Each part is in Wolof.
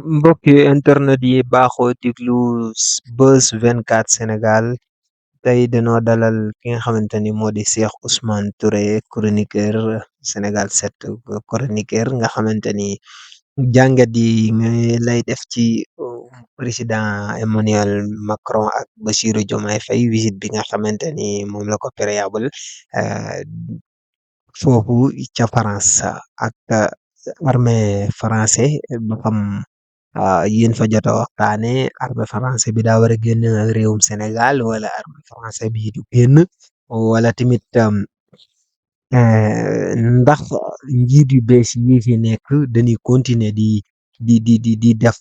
mbokki internet yi baaxoo diglu Buzz 24 Sénégal tey dañoo dalal ki nga xamante ni moo di Cheikh Ousmane Touré chroniqueur Sénégal 7 chroniqueur nga xamante ni jàngat yi nga lay def ci président Emmanuel Macron ak Bassirou Diomaye Faye visite bi nga xamante ni moom la ko préable foofu ca France ak armée français ba xam yéen fa jot a waxtaane armée français bi daa war a génn réewum Sénégal wala armée français bi du génn wala tamit ndax njiit yu bees yi fi nekk dañuy continuer di def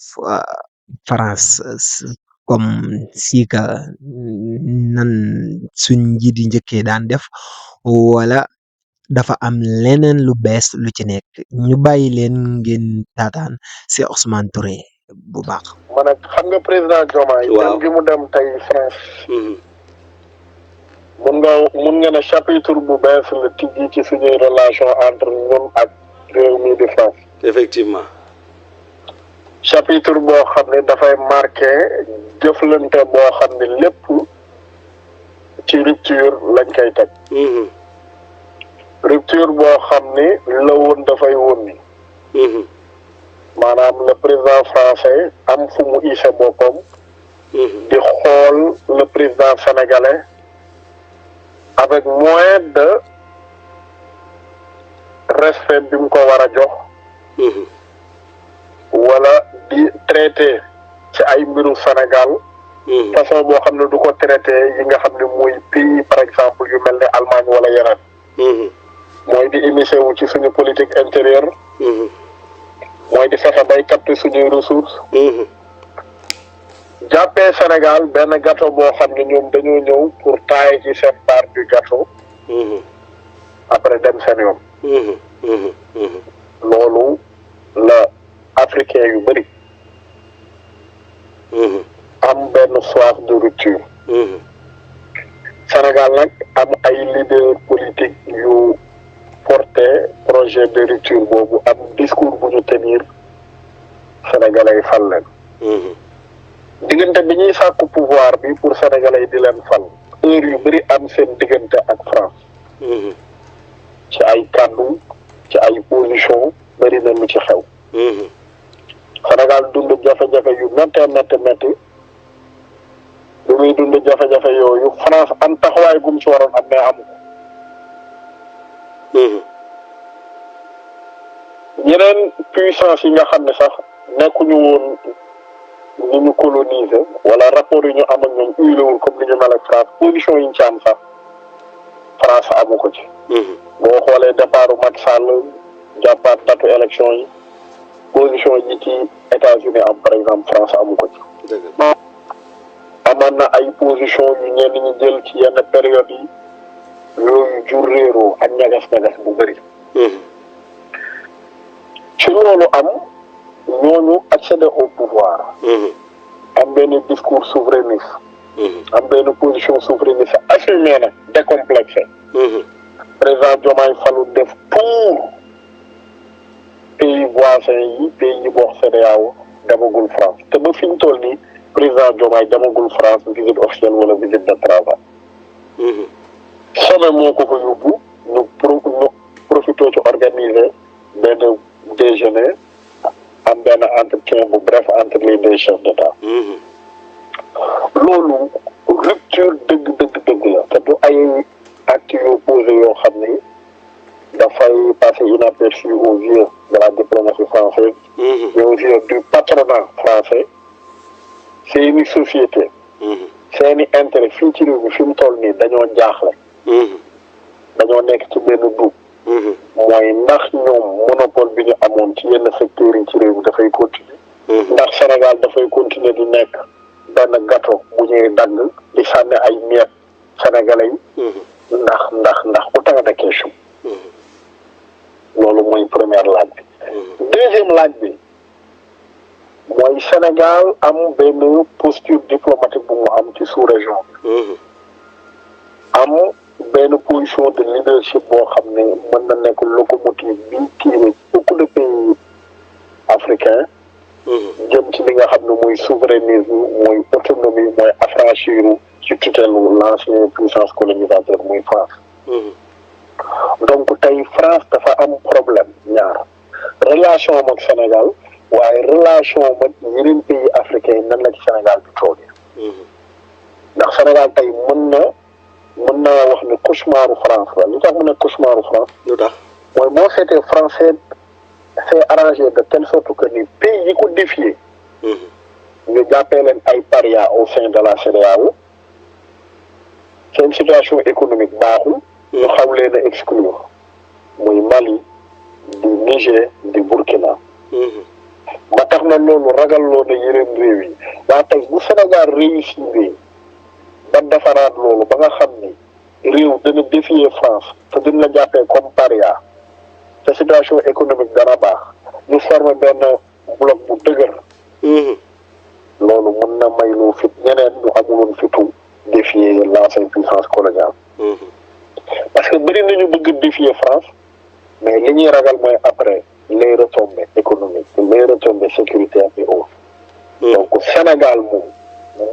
France comme siika nan suñ njiit yu njëkkee daan def wala dafa am leneen lu bees lu ci nekk ñu bàyyi leen ngeen taataan si Ousmane Touré bu baax. ma ne xam nga président Diomaye. waaw dem gi mu dem tey France. mun nga ne chapitre bu bees la tijji ci suñuy relation entre ñun ak réew mi di France. effectivement. chapitre boo xam ne dafay marqué jëflante boo xam ne lépp ci rupture lañ koy teg. rupture boo xam ni la woon dafay woon ni maanaam le président français am fu mu ise boppam di xool le président sénégalais avec moins de respect bi mu ko war a jox wala di traité ci ay mbiru Sénégal façon boo xam ne du ko traité yi nga xam ne muy pays par exemple yu mel ne Allemagne wala yeneen mooy di immiscé wu ci suñu politique intérieure mooy di fexe bay capter suñuy ressources jàppee Sénégal benn gâteau boo xam ne ñoom dañoo ñëw pour tailler ci seen part du gâteau après dem seen yoon loolu la africain yu bëri am benn soif de rupture Sénégal nag am ay leader politique yu porté projet de rupture boobu am discours bu ñu tenir sénégalais yi fal leen diggante bi ñuy sàkku pouvoir bi pour sénégalais yi di leen fal heure yu bëri am seen diggante ak France ci ay kàddu ci ay position bëri na lu ci xew Sénégal dund jafe-jafe yu méttee métti bi muy dund jafe-jafe yooyu France am taxawaay gum ci waroon am mais amu yeneen puissance yi nga xam ne sax nekkuñu woon ni ñu coloniser wala rapport yi ñu am ak ñoom huilewul comme ni ñu mel ak France position yi ñu ci am sax France amu ko ci boo xoolee départu Macky Sall jàppaat datu élection yi position yi ci États-Unis am par exemple France amu ko ci amoon na ay position yu ñenn ñi jël ci yenn période yi yooyu jur réeroo ak ñagas-ñagas bu bëri ci loolu am ñooñu accéder au pouvoir am benn discours souverainiste am benn position souverainiste assumé na décomplexé président Diomaye falu def pour pays voisins yi pays yi bokk CEDEAO demagul France te ba fi ñu toll nii président Diomaye demagul France visite officielle wala visite de travail sommet moo ko fa yóbbu ñu profité ci organiser benn déjeuner am benn entretien bu bref entre les deux chefs d'État loolu rupture dëgg la te du ay actes yoo posé yoo xam ni dafay passer inaperçu aux yeux de la diplomatie française mais aux yeux du patronat français c'est une société seeni intérêt fii ci réew mi fi mu toll nii dañoo jaaxle dañoo nekk ci benn dugub mooy ndax ñoom monopole bi ñu amoon ci yenn secteurs yi ci réew mi dafay continuer ndax Sénégal dafay continuer di nekk benn gâteau bu ñuy dagg di sànni ay miettes sénégalais yi ndax autant de questions loolu mooy première laaj bi deuxième laaj bi mooy Sénégal am benn posture diplomatique bu mu am ci sous-région bi am benn position de leadership boo xam ne mën na nekk locomotive bi tiré beaucoup de pays africains jëm ci li nga xam ne mooy souverainisme mooy autonomie mooy affranchiru ci tutelle l'ancien puissance colonisateur muy France. donc tey France dafa am problème ñaar relation am ak Sénégal waaye relation am ak yeneen pays africains nan la ci Sénégal di toogee. ndax Sénégal tey mën naa wax ne cauchemaru France la li tax mu ne cauchemaru France. lu tax mooy boo seetee français c'est arrangé de telle sorte que ni pays yi ko défier. ñu jàppee leen ay paria au sein de la CEDEAO seen situation économique baaxul. ñu xaw leen a exclure muy Mali di Niger di Burkina. ba tax na loolu ragalloo na yeneen réew yi waa tey bu Sénégal réussir ba defaraat loolu ba nga xam ni réew dana défier France te duñ la jàppee comme paria te situation économique dana baax ñu former benn bloc bu dëgër. loolu mën na may lu fit ñeneen ñu amuloon fitu défier l'ancienne puissance coloniale. parce que bëri nañu bëgg défier France mais li ñuy ragal mooy après les retombées économiques les retombées sécuritaires et autres. donc Sénégal moom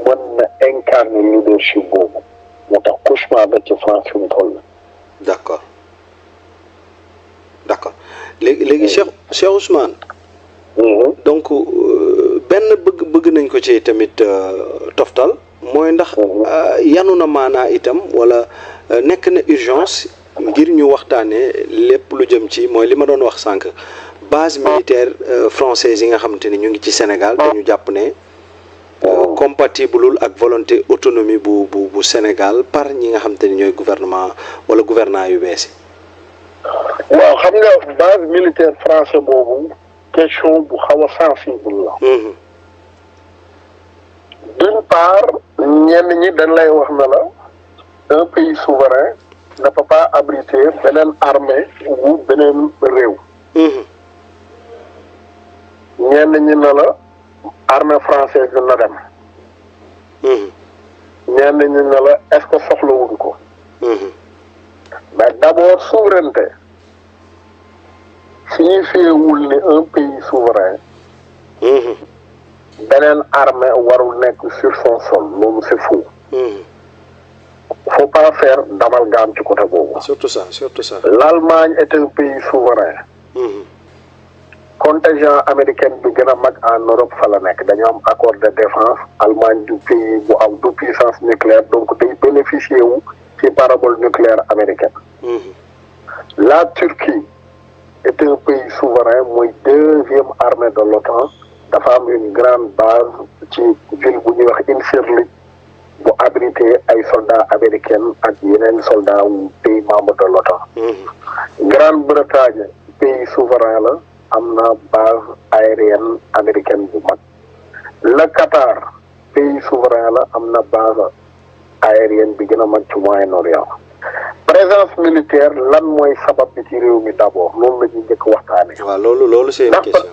mën na incarner leadership boobu moo tax cauchemar ba ci France fi mu toll. d'accord léegi Cheikh Ousmane. donc benn bëgg nañ ko ci tamit toftal mooy ndax yanu na maanaa itam wala nekk na urgence ngir ñu waxtaanee lépp lu jëm ci mooy li ma doon wax sànq base militaire française yi nga xamante ni ñu ngi ci Sénégal te ñu jàpp ne compatibleul ak volonté autonomie bu Sénégal par ñi nga xamante ni ñooy gouvernement wala gouvernant yu bees yi. waaw xam nga base militaire français boobu question bu xaw a sensible la. d'une part ñenn ñi dañ lay wax na la un pays souverain ne peut pas abriter beneen armée wu beneen réew. ñenn ñi ne la armée française na dem. ñenn ñi ne la est-ce que soxlawuñ ko. mais d'abord souveraineté signifiewul ni un pays souverain. beneen armée warul nekk sur son sol loolu c'est faux. faut pas faire d'amalgame ci côté boobu. surtout ça. L'Allemagne est un pays souverain. contingent américain bi gën a mag en Europe fa la nekk dañoo am accord de défense Allemagne du pays bu am du puissance nucléaire donc day bénéficier wu ci parabole nucléaire américaine. La Turquie est un pays souverain mooy deuxième armée de l'OTAN dafa am une grande base ci ville bu ñuy wax Incirlik bu abrité ay soldats américains ak yeneen soldats wu pays membre de l'OTAN. Grande-Bretagne pays souverain la am na base aérienne américaine bu mag. Le Qatar pays souverain la am na base aérienne bi gën a mag ci Moyen-Orient. présence militaire lan mooy sabab bi ci réew mi d'abord loolu la ñuy njëkk waxtaanee. waaw loolu c'est une question.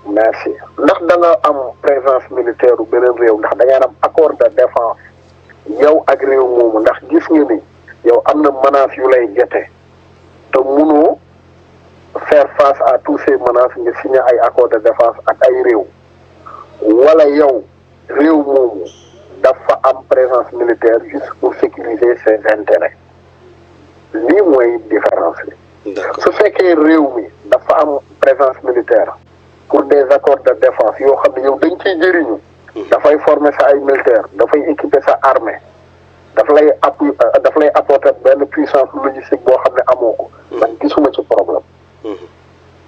merci ndax da nga am présence militaire bu beneen réew ndax da ngeen am accord de défense yow ak réew moomu ndax gis nga ni yow am na menaces yu lay jete te munoo faire face à tous ces menaces nga signé ay accord de défense ak ay réew wala yow réew moomu dafa am présence militaire juste pour sécuriser ses intérêts lii mooy différence bi. su fekkee réew mi dafa am présence militaire pour des accords de défense yoo xam ne yow dañ ciy jëriñu. dafay former sa ay militaire dafay équiper sa armée daf lay apporter benn puissance logistique boo xam ne amoo ko. man gisuma ci problème.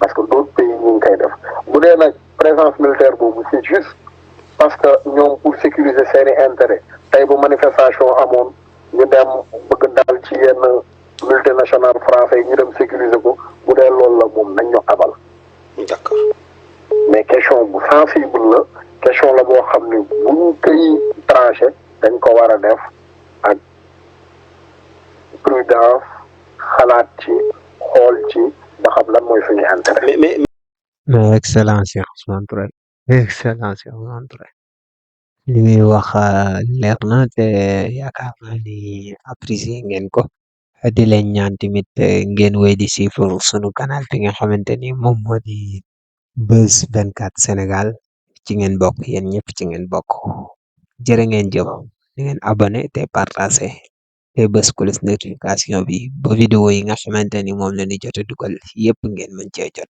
parce que d'autres pays ñu ngi koy def bu dee nag présence militaire boobu c'est juste parce que ñoom pour sécuriser seeni intérêt tey bu manifestation amoon ñu dem bëgg dal ci yenn multinationales français ñu dem sécuriser ko bu dee loolu la moom nañ ñu abal. d'accord. mais question bu sensible la question la boo xam ne bu ñu koy tranché dañ ko war a def ak prudence xalaat ci xool ci ba xam lan mooy suñu intérêt. mais excellence Cheikh Ousmane Touré li muy wax leer na te yaakaar naa ni apprécier ngeen ko di leen ñaan tamit ngeen wéy di suivre sunu canal bi nga xamante ni moom moo di Buzz 24 Sénégal ci ngeen bokk yéen ñëpp ci ngeen bokk jërë ngeen jëf di ngeen abonné te partagé te bës cloche notification bi ba vidéo yi nga xamante ni moom la ni jot a dugal yépp ngeen mën cee jot